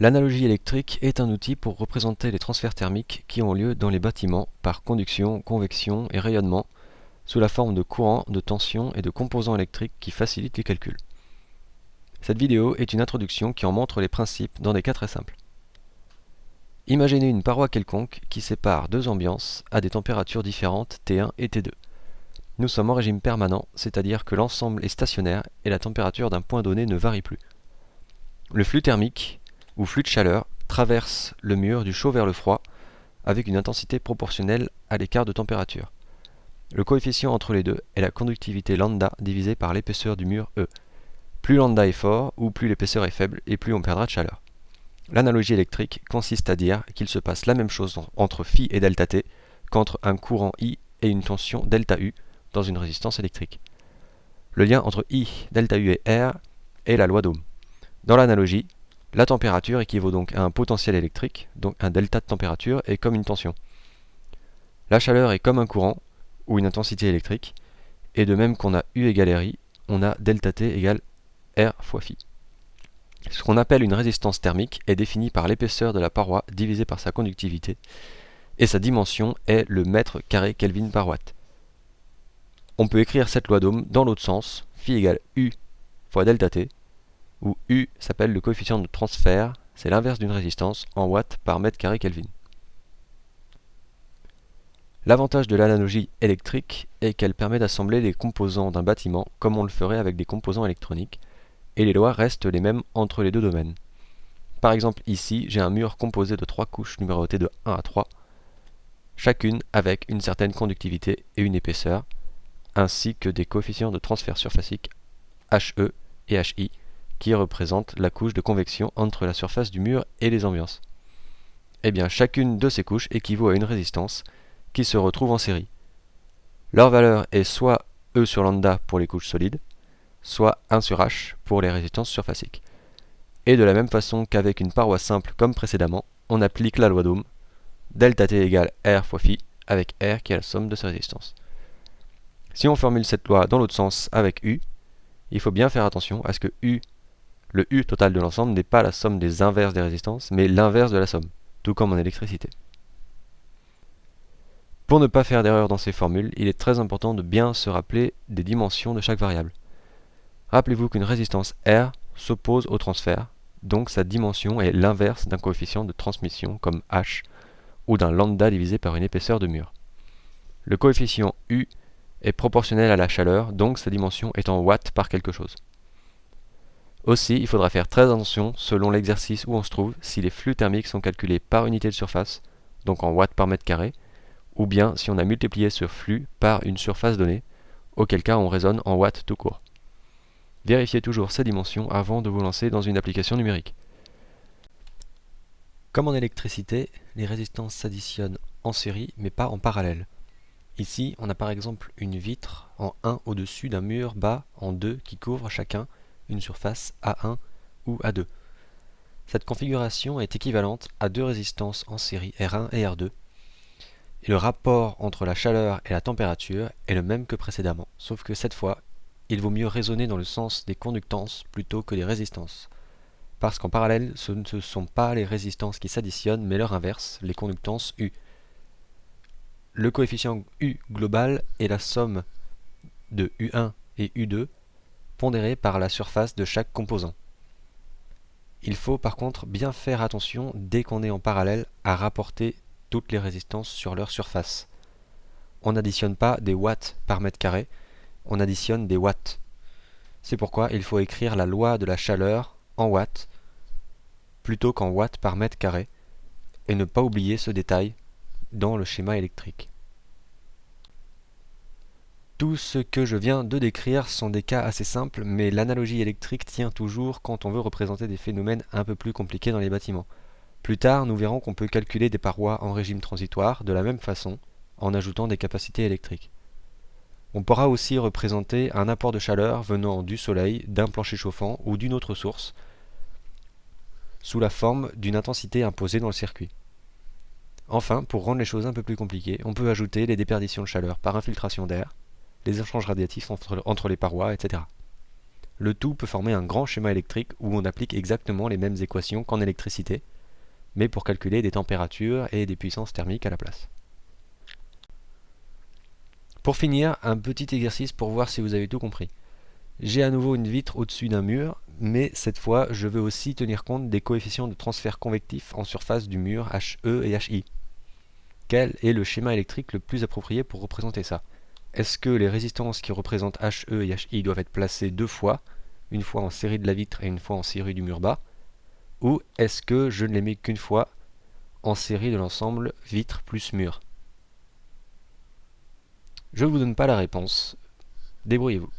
L'analogie électrique est un outil pour représenter les transferts thermiques qui ont lieu dans les bâtiments par conduction, convection et rayonnement, sous la forme de courants, de tensions et de composants électriques qui facilitent les calculs. Cette vidéo est une introduction qui en montre les principes dans des cas très simples. Imaginez une paroi quelconque qui sépare deux ambiances à des températures différentes T1 et T2. Nous sommes en régime permanent, c'est-à-dire que l'ensemble est stationnaire et la température d'un point donné ne varie plus. Le flux thermique, ou flux de chaleur, traverse le mur du chaud vers le froid avec une intensité proportionnelle à l'écart de température. Le coefficient entre les deux est la conductivité lambda divisée par l'épaisseur du mur E. Plus lambda est fort, ou plus l'épaisseur est faible, et plus on perdra de chaleur. L'analogie électrique consiste à dire qu'il se passe la même chose entre phi et delta T qu'entre un courant I et une tension delta U dans une résistance électrique. Le lien entre I, delta U et R est la loi d'Ohm. Dans l'analogie, la température équivaut donc à un potentiel électrique, donc un delta de température est comme une tension. La chaleur est comme un courant, ou une intensité électrique, et de même qu'on a U égale RI, on a delta T égale R fois phi. Ce qu'on appelle une résistance thermique est définie par l'épaisseur de la paroi divisée par sa conductivité, et sa dimension est le mètre carré Kelvin par watt. On peut écrire cette loi d'Ohm dans l'autre sens, phi égale U fois delta T, où U s'appelle le coefficient de transfert, c'est l'inverse d'une résistance, en watts par mètre carré Kelvin. L'avantage de l'analogie électrique est qu'elle permet d'assembler les composants d'un bâtiment comme on le ferait avec des composants électroniques, et les lois restent les mêmes entre les deux domaines. Par exemple ici, j'ai un mur composé de 3 couches numérotées de 1 à 3, chacune avec une certaine conductivité et une épaisseur, ainsi que des coefficients de transfert surfacique HE et HI, qui représentent la couche de convection entre la surface du mur et les ambiances. Eh bien, chacune de ces couches équivaut à une résistance qui se retrouve en série. Leur valeur est soit E sur lambda pour les couches solides, soit 1 sur H pour les résistances surfaciques. Et de la même façon qu'avec une paroi simple comme précédemment, on applique la loi d'Ohm, delta T égale R fois phi, avec R qui est la somme de ses résistances. Si on formule cette loi dans l'autre sens avec U, il faut bien faire attention à ce que le U total de l'ensemble n'est pas la somme des inverses des résistances, mais l'inverse de la somme, tout comme en électricité. Pour ne pas faire d'erreur dans ces formules, il est très important de bien se rappeler des dimensions de chaque variable. Rappelez-vous qu'une résistance R s'oppose au transfert, donc sa dimension est l'inverse d'un coefficient de transmission comme H ou d'un lambda divisé par une épaisseur de mur. Le coefficient U est proportionnel à la chaleur, donc sa dimension est en watts par quelque chose. Aussi, il faudra faire très attention, selon l'exercice où on se trouve, si les flux thermiques sont calculés par unité de surface, donc en watts par mètre carré, ou bien si on a multiplié ce flux par une surface donnée, auquel cas on raisonne en watts tout court. Vérifiez toujours ces dimensions avant de vous lancer dans une application numérique. Comme en électricité, les résistances s'additionnent en série mais pas en parallèle. Ici, on a par exemple une vitre en 1 au-dessus d'un mur bas en 2 qui couvrent chacun une surface A1 ou A2. Cette configuration est équivalente à deux résistances en série R1 et R2. Et le rapport entre la chaleur et la température est le même que précédemment, sauf que cette fois, il vaut mieux raisonner dans le sens des conductances plutôt que des résistances. Parce qu'en parallèle, ce ne sont pas les résistances qui s'additionnent, mais leur inverse, les conductances U. Le coefficient U global est la somme de U1 et U2 pondérée par la surface de chaque composant. Il faut par contre bien faire attention dès qu'on est en parallèle à rapporter toutes les résistances sur leur surface. On n'additionne pas des watts par mètre carré, on additionne des watts. C'est pourquoi il faut écrire la loi de la chaleur en watts plutôt qu'en watts par mètre carré et ne pas oublier ce détail dans le schéma électrique. Tout ce que je viens de décrire sont des cas assez simples, mais l'analogie électrique tient toujours quand on veut représenter des phénomènes un peu plus compliqués dans les bâtiments. Plus tard, nous verrons qu'on peut calculer des parois en régime transitoire de la même façon, en ajoutant des capacités électriques. On pourra aussi représenter un apport de chaleur venant du soleil, d'un plancher chauffant ou d'une autre source, sous la forme d'une intensité imposée dans le circuit. Enfin, pour rendre les choses un peu plus compliquées, on peut ajouter les déperditions de chaleur par infiltration d'air, les échanges radiatifs entre les parois, etc. Le tout peut former un grand schéma électrique où on applique exactement les mêmes équations qu'en électricité, mais pour calculer des températures et des puissances thermiques à la place. Pour finir, un petit exercice pour voir si vous avez tout compris. J'ai à nouveau une vitre au-dessus d'un mur, mais cette fois je veux aussi tenir compte des coefficients de transfert convectif en surface du mur HE et HI. Quel est le schéma électrique le plus approprié pour représenter ça? Est-ce que les résistances qui représentent HE et HI doivent être placées deux fois, une fois en série de la vitre et une fois en série du mur bas? Ou est-ce que je ne les mets qu'une fois en série de l'ensemble vitre plus mur? Je ne vous donne pas la réponse, débrouillez-vous.